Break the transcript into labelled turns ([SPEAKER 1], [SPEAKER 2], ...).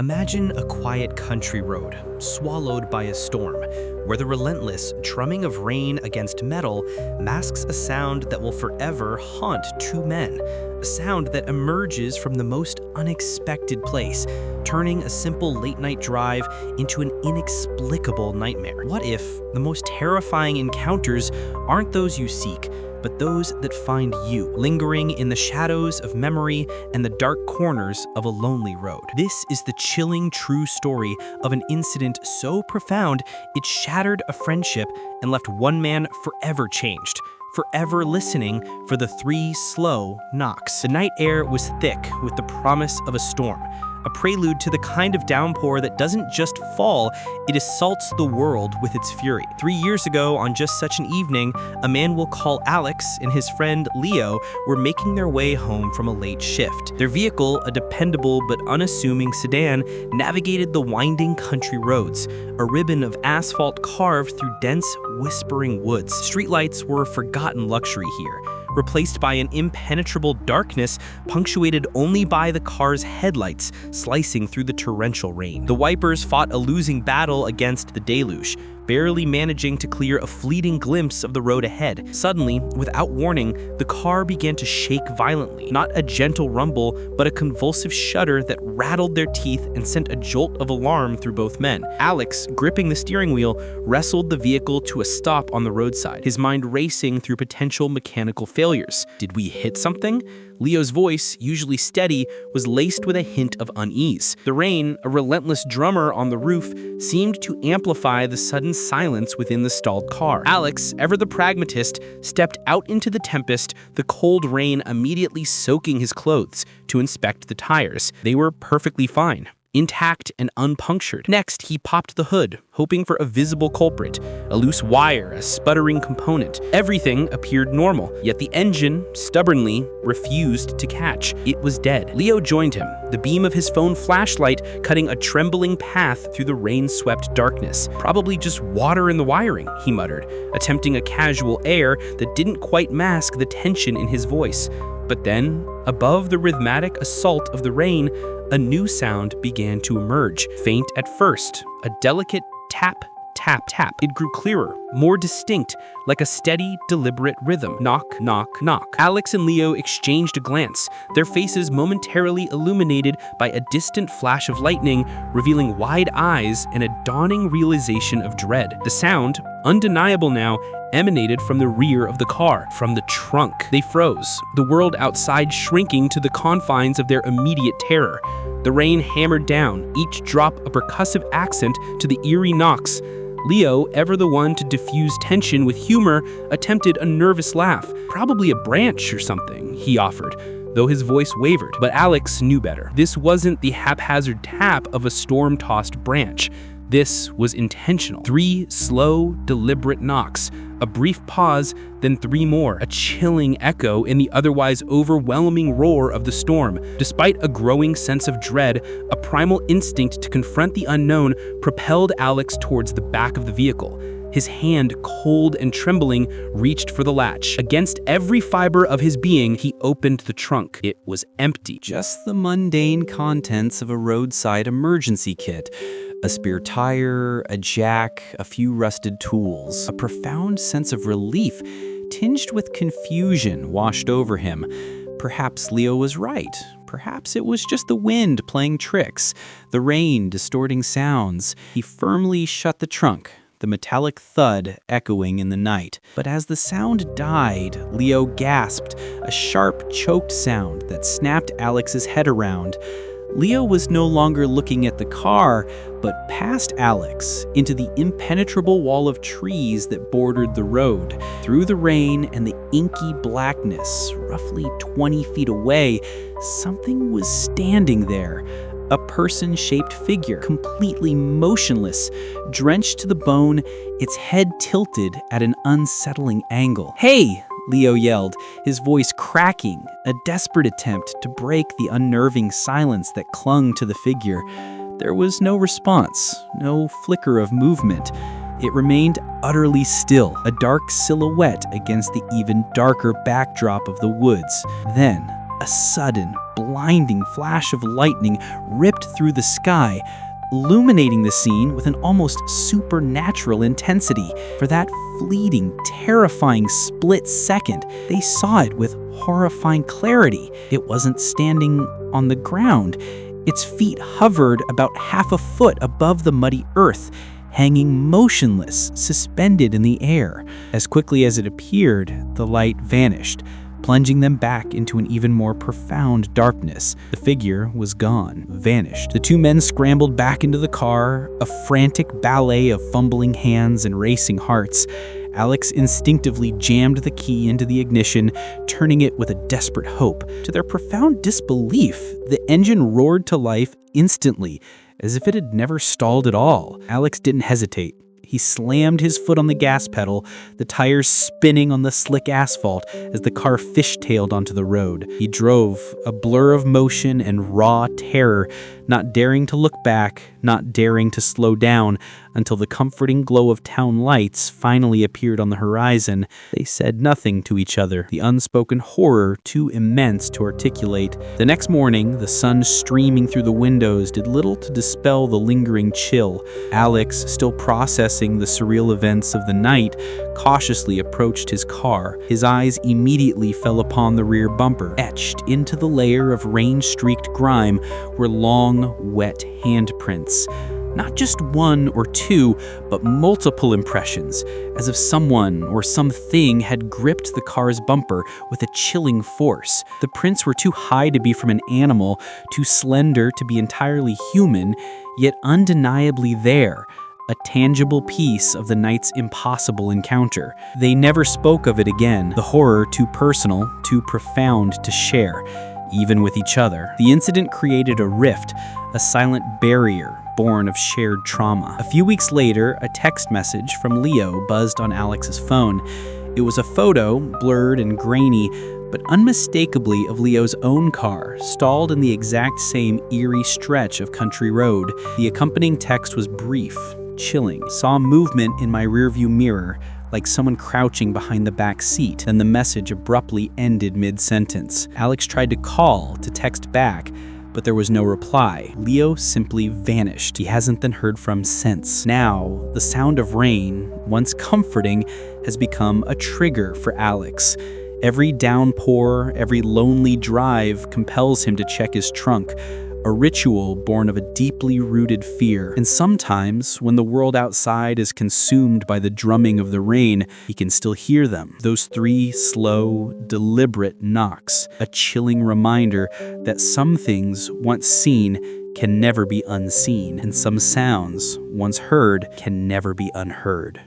[SPEAKER 1] Imagine a quiet country road, swallowed by a storm, where the relentless drumming of rain against metal masks a sound that will forever haunt two men, a sound that emerges from the most unexpected place, turning a simple late-night drive into an inexplicable nightmare. What if the most terrifying encounters aren't those you seek, but those that find you, lingering in the shadows of memory and the dark corners of a lonely road? This is the chilling true story of an incident so profound it shattered a friendship and left one man forever changed, forever listening for the three slow knocks. The night air was thick with the promise of a storm, a prelude to the kind of downpour that doesn't just fall, it assaults the world with its fury. 3 years ago, on just such an evening, a man we'll call Alex and his friend Leo were making their way home from a late shift. Their vehicle, a dependable but unassuming sedan, navigated the winding country roads, a ribbon of asphalt carved through dense, whispering woods. Streetlights were a forgotten luxury here, replaced by an impenetrable darkness punctuated only by the car's headlights slicing through the torrential rain. The wipers fought a losing battle against the deluge, barely managing to clear a fleeting glimpse of the road ahead. Suddenly, without warning, the car began to shake violently. Not a gentle rumble, but a convulsive shudder that rattled their teeth and sent a jolt of alarm through both men. Alex, gripping the steering wheel, wrestled the vehicle to a stop on the roadside, his mind racing through potential mechanical failures. Did we hit something? Leo's voice, usually steady, was laced with a hint of unease. The rain, a relentless drummer on the roof, seemed to amplify the sudden silence within the stalled car. Alex, ever the pragmatist, stepped out into the tempest, the cold rain immediately soaking his clothes, to inspect the tires. They were perfectly fine, intact and unpunctured. Next, he popped the hood, hoping for a visible culprit, a loose wire, a sputtering component. Everything appeared normal, yet the engine, stubbornly, refused to catch. It was dead. Leo joined him, the beam of his phone flashlight cutting a trembling path through the rain-swept darkness. Probably just water in the wiring, he muttered, attempting a casual air that didn't quite mask the tension in his voice. But then, above the rhythmic assault of the rain, a new sound began to emerge. Faint at first, a delicate tap, tap, tap. It grew clearer, more distinct, like a steady, deliberate rhythm. Knock, knock, knock. Alex and Leo exchanged a glance, their faces momentarily illuminated by a distant flash of lightning, revealing wide eyes and a dawning realization of dread. The sound, undeniable now, emanated from the rear of the car, from the trunk. They froze, the world outside shrinking to the confines of their immediate terror. The rain hammered down, each drop a percussive accent to the eerie knocks. Leo, ever the one to diffuse tension with humor, attempted a nervous laugh. Probably a branch or something, he offered, though his voice wavered. But Alex knew better. This wasn't the haphazard tap of a storm-tossed branch. This was intentional. 3 slow, deliberate knocks, a brief pause, then 3 more, a chilling echo in the otherwise overwhelming roar of the storm. Despite a growing sense of dread, a primal instinct to confront the unknown propelled Alex towards the back of the vehicle. His hand, cold and trembling, reached for the latch. Against every fiber of his being, he opened the trunk. It was empty. Just the mundane contents of a roadside emergency kit. A spare tire, a jack, a few rusted tools. A profound sense of relief, tinged with confusion, washed over him. Perhaps Leo was right. Perhaps it was just the wind playing tricks, the rain distorting sounds. He firmly shut the trunk, the metallic thud echoing in the night. But as the sound died, Leo gasped, a sharp, choked sound that snapped Alex's head around. Leo was no longer looking at the car, but past Alex, into the impenetrable wall of trees that bordered the road. Through the rain and the inky blackness, roughly 20 feet away, something was standing there. A person-shaped figure, completely motionless, drenched to the bone, its head tilted at an unsettling angle. "Hey!" Leo yelled, his voice cracking, a desperate attempt to break the unnerving silence that clung to the figure. There was no response, no flicker of movement. It remained utterly still, a dark silhouette against the even darker backdrop of the woods. Then,
[SPEAKER 2] A sudden, blinding flash of lightning ripped through the sky, illuminating the scene with an almost supernatural intensity. For that fleeting, terrifying split second, they saw it with horrifying clarity. It wasn't standing on the ground. Its feet hovered about half a foot above the muddy earth, hanging motionless, suspended in the air. As quickly as it appeared, the light vanished, plunging them back into an even more profound darkness. The figure was gone, vanished. The two men scrambled back into the car, a frantic ballet of fumbling hands and racing hearts. Alex instinctively jammed the key into the ignition, turning it with a desperate hope. To their profound disbelief, the engine roared to life instantly, as if it had never stalled at all. Alex didn't hesitate. He slammed his foot on the gas pedal, the tires spinning on the slick asphalt as the car fishtailed onto the road. He drove, a blur of motion and raw terror, not daring to look back, not daring to slow down, until the comforting glow of town lights finally appeared on the horizon. They said nothing to each other, the unspoken horror too immense to articulate. The next morning, the sun streaming through the windows did little to dispel the lingering chill. Alex, still processing the surreal events of the night, cautiously approached his car. His eyes immediately fell upon the rear bumper. Etched into the layer of rain-streaked grime were long, wet handprints. Not just one or two, but multiple impressions, as if someone or something had gripped the car's bumper with a chilling force. The prints were too high to be from an animal, too slender to be entirely human, yet undeniably there. A tangible piece of the night's impossible encounter. They never spoke of it again, the horror too personal, too profound to share, even with each other. The incident created a rift, a silent barrier born of shared trauma. A few weeks later, a text message from Leo buzzed on Alex's phone. It was a photo, blurred and grainy, but unmistakably of Leo's own car, stalled in the exact same eerie stretch of country road. The accompanying text was brief, chilling. Saw movement in my rearview mirror, like someone crouching behind the back seat. Then the message abruptly ended mid-sentence. Alex tried to call, to text back, but there was no reply. Leo simply vanished. He hasn't been heard from since. Now, the sound of rain, once comforting, has become a trigger for Alex. Every downpour, every lonely drive compels him to check his trunk, a ritual born of a deeply rooted fear. And sometimes, when the world outside is consumed by the drumming of the rain, he can still hear them. Those 3 slow, deliberate knocks, a chilling reminder that some things once seen can never be unseen, and some sounds once heard can never be unheard.